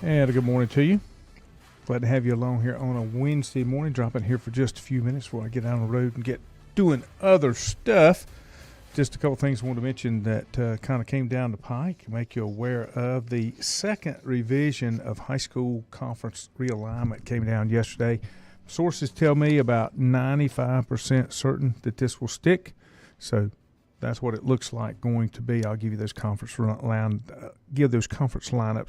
And a good morning to you. Glad to have you along here on a Wednesday morning. Dropping here for just a few minutes before I get out on the road and get doing other stuff. Just a couple things I want to mention that kind of came down the pike. Make you aware of the second revision of high school conference realignment came down yesterday. Sources tell me about 95% certain that this will stick. So that's what it looks like going to be. I'll give you those conference lineups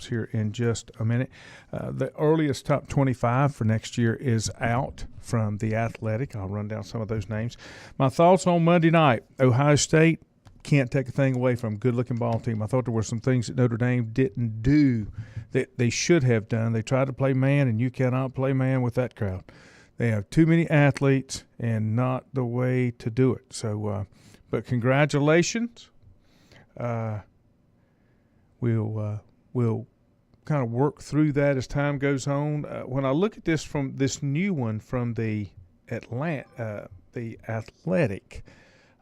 here in just a minute. The earliest top 25 for next year is out from the Athletic. I'll run down some of those names. My thoughts on Monday night. Ohio State, can't take a thing away from good-looking ball team. I thought there were some things that Notre Dame didn't do that they should have done. They tried to play man, and you cannot play man with that crowd. They have too many athletes and not the way to do it. So, but congratulations. We'll kind of work through that as time goes on. When I look at this from this new one from the Athletic,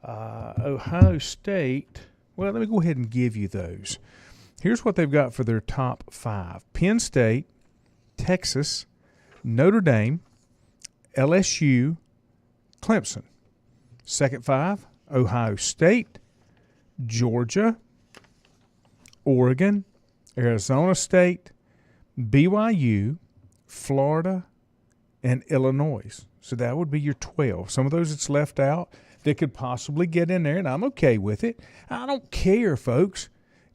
Ohio State, well, let me go ahead and give you those. Here's what they've got for their top 5. Penn State, Texas, Notre Dame, LSU, Clemson. Second 5, Ohio State, Georgia, Oregon, Arizona State, BYU, Florida, and Illinois. So that would be your 12. Some of those that's left out that could possibly get in there, and I'm okay with it. I don't care, folks.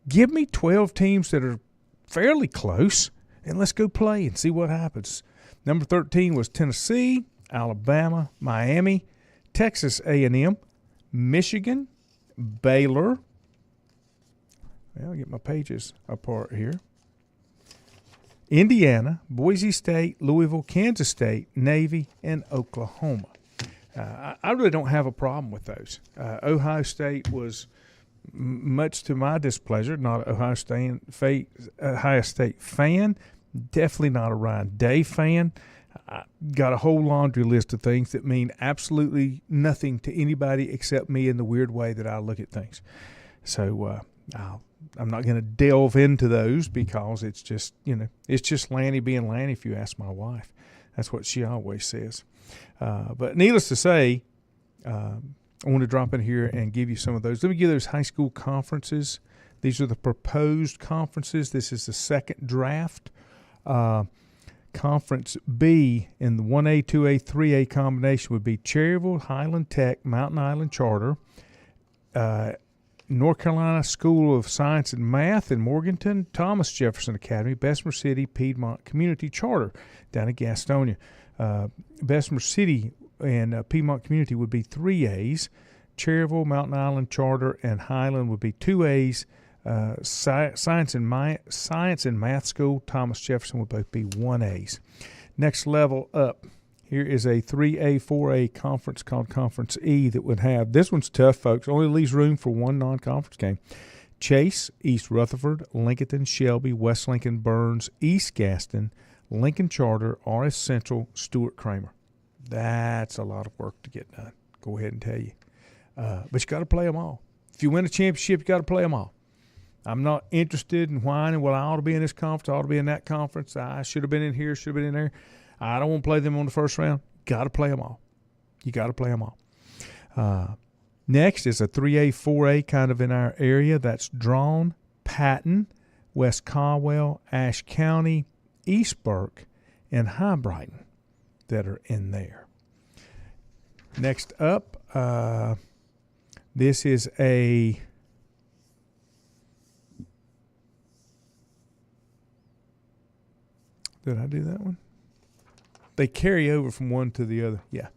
Give me 12 teams that are fairly close, and let's go play and see what happens. Number 13 was Tennessee, Alabama, Miami, Texas A&M, Michigan, Baylor. Well, I'll get my pages apart here. Indiana, Boise State, Louisville, Kansas State, Navy, and Oklahoma. I really don't have a problem with those. Ohio State was much to my displeasure, not an Ohio State fan, definitely not a Ryan Day fan. I got a whole laundry list of things that mean absolutely nothing to anybody except me in the weird way that I look at things. So I'm not going to delve into those because it's just, it's just Lanny being Lanny if you ask my wife. That's what she always says. But needless to say, I want to drop in here and give you some of those. Let me give those high school conferences. These are the proposed conferences. This is the second draft. Conference B in the 1A, 2A, 3A combination would be Cherryville, Highland Tech, Mountain Island Charter, North Carolina School of Science and Math in Morganton, Thomas Jefferson Academy, Bessemer City, Piedmont Community Charter down in Gastonia. Bessemer City and Piedmont Community would be 3As. Cherryville, Mountain Island Charter, and Highland would be 2As. Science and Math School, Thomas Jefferson would both be 1As. Next level up, here is a 3A, 4A conference called Conference E that would have, this one's tough, folks, only leaves room for one non-conference game. Chase, East Rutherford, Lincoln, Shelby, West Lincoln, Burns, East Gaston, Lincoln Charter, RS Central, Stuart Kramer. That's a lot of work to get done. Go ahead and tell you. But you got to play them all. If you win a championship, you got to play them all. I'm not interested in whining, well, I ought to be in this conference, I ought to be in that conference, I should have been in here, should have been in there. I don't want to play them on the first round. Got to play them all. You got to play them all. Next is a 3A, 4A kind of in our area. That's Drawn, Patton, West Caldwell, Ashe County, East Burke, and High Brighton that are in there. Next up, this is a did I do that one? They carry over from one to the other. Yeah.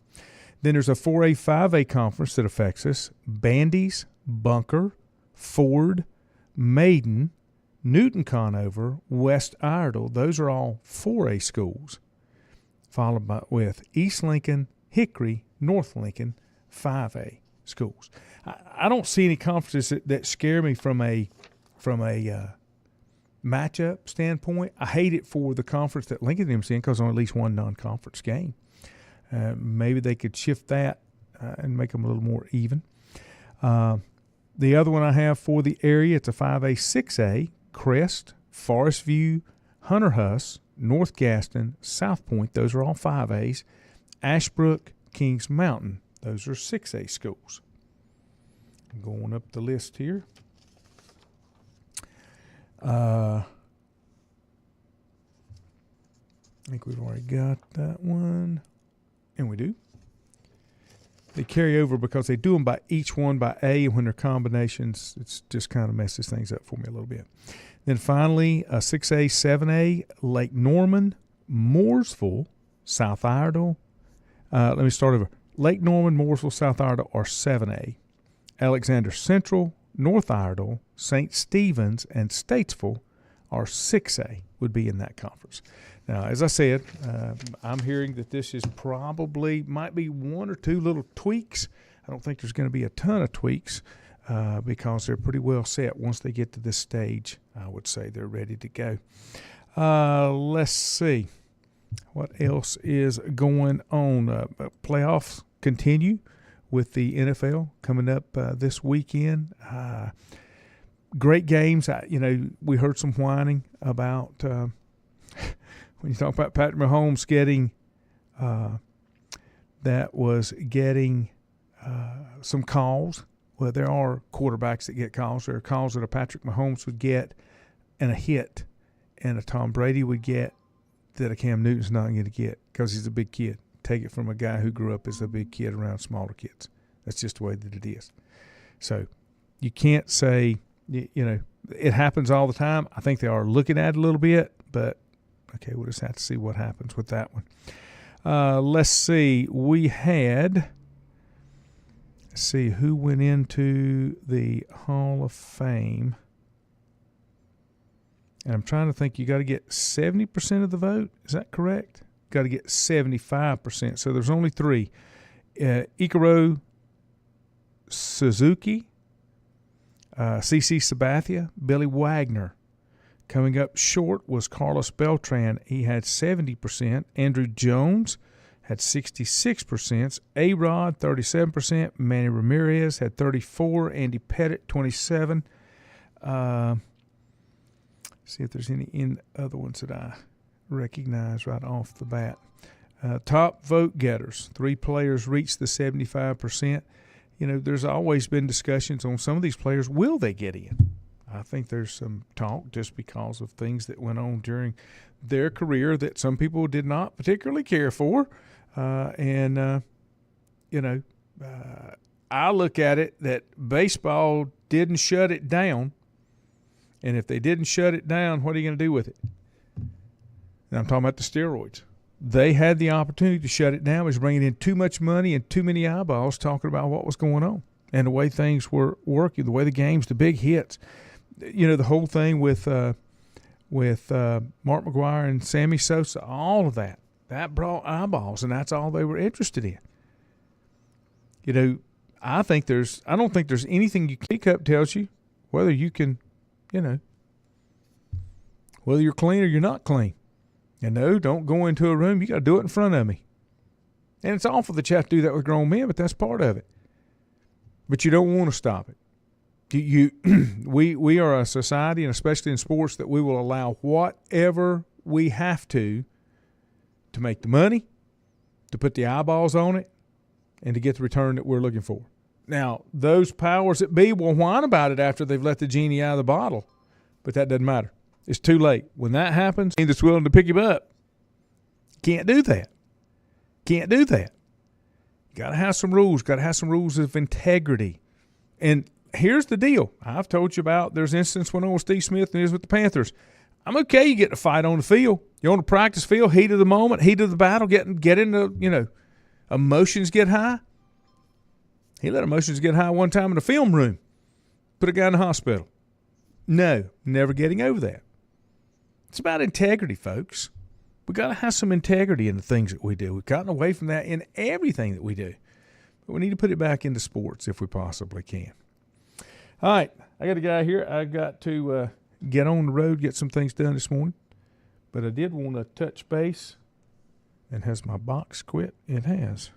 Then there's a 4A, 5A conference that affects us. Bandy's, Bunker, Ford, Maiden, Newton Conover, West Iredell. Those are all 4A schools. Followed with East Lincoln, Hickory, North Lincoln, 5A schools. I don't see any conferences that scare me from a matchup standpoint. I hate it for the conference that Lincoln is in because there's only at least one non-conference game. Maybe they could shift that and make them a little more even. The other one I have for the area, it's a 5A, 6A, Crest, Forest View, Hunter Huss, North Gaston, South Point, those are all 5As. Ashbrook, Kings Mountain, those are 6A schools. I'm going up the list here. I think we've already got that one. And we do. They carry over because they do them by each one by A, and when they're combinations, it's just kind of messes things up for me a little bit. Then finally, 6A, 7A, Lake Norman, Mooresville, South Iredell. Let me start over. Lake Norman, Mooresville, South Iredell are 7A. Alexander Central, North Iredell, St. Stephen's, and Statesville are 6A, would be in that conference. Now, as I said, I'm hearing that this is probably might be one or two little tweaks. I don't think there's going to be a ton of tweaks because they're pretty well set. Once they get to this stage, I would say they're ready to go. Let's see. What else is going on? Playoffs continue with the NFL coming up this weekend. Great games. We heard some whining about when you talk about Patrick Mahomes getting some calls. Well, there are quarterbacks that get calls. There are calls that a Patrick Mahomes would get and a hit, and a Tom Brady would get that a Cam Newton's not going to get because he's a big kid. Take it from a guy who grew up as a big kid around smaller kids. That's just the way that it is. So you can't say, it happens all the time. I think they are looking at it a little bit, but okay, we'll just have to see what happens with that one. Let's see. Let's see who went into the Hall of Fame. And I'm trying to think, you got to get 70% of the vote. Is that correct? Got to get 75%. So there's only three. Ikaro Suzuki, CC Sabathia, Billy Wagner. Coming up short was Carlos Beltran. He had 70%. Andrew Jones had 66%. A-Rod, 37%. Manny Ramirez had 34%. Andy Pettit, 27%. See if there's any other ones that I recognize right off the bat. Top vote getters. 3 players reached the 75%. There's always been discussions on some of these players. Will they get in? I think there's some talk just because of things that went on during their career that some people did not particularly care for. I look at it that baseball didn't shut it down. And if they didn't shut it down, what are you going to do with it? And I'm talking about the steroids. They had the opportunity to shut it down. It was bringing in too much money and too many eyeballs talking about what was going on and the way things were working, the way the games, the big hits. The whole thing with Mark McGwire and Sammy Sosa, all of that brought eyeballs, and that's all they were interested in. I don't think there's anything you pick up tells you whether you can, whether you're clean or you're not clean. Don't go into a room. You got to do it in front of me. And it's awful that you have to do that with grown men, but that's part of it. But you don't want to stop it. We are a society, and especially in sports, that we will allow whatever we have to make the money, to put the eyeballs on it, and to get the return that we're looking for. Now, those powers that be will whine about it after they've let the genie out of the bottle, but that doesn't matter. It's too late. When that happens, that's willing to pick him up. Can't do that. Can't do that. Got to have some rules. Got to have some rules of integrity. And here's the deal. I've told you about there's an instance went on with Steve Smith and it is with the Panthers. I'm okay you get to fight on the field. You're on the practice field, heat of the moment, heat of the battle, get into, emotions get high. He let emotions get high one time in the film room. Put a guy in the hospital. No, never getting over that. It's about integrity, folks. We got to have some integrity in the things that we do. We've gotten away from that in everything that we do. But we need to put it back into sports if we possibly can. All right, I got a guy here. I got to get on the road, get some things done this morning. But I did want to touch base. And has my box quit? It has.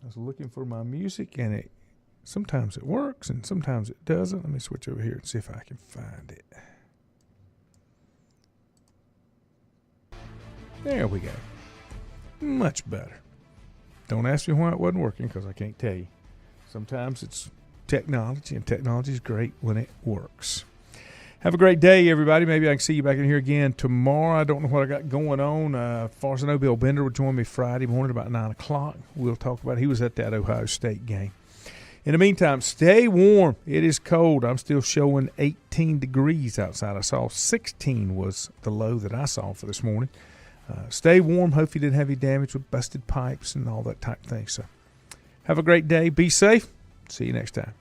I was looking for my music, and sometimes it works and sometimes it doesn't. Let me switch over here and see if I can find it. There we go. Much better. Don't ask me why it wasn't working, because I can't tell you. Sometimes it's technology, and technology is great when it works. Have a great day, everybody. Maybe I can see you back in here again tomorrow. I don't know what I got going on. As far as I know, Bill Bender will join me Friday morning about 9 o'clock. We'll talk about it. He was at that Ohio State game. In the meantime, stay warm. It is cold. I'm still showing 18 degrees outside. I saw 16 was the low that I saw for this morning. Stay warm. Hope you didn't have any damage with busted pipes and all that type of thing. So have a great day. Be safe. See you next time.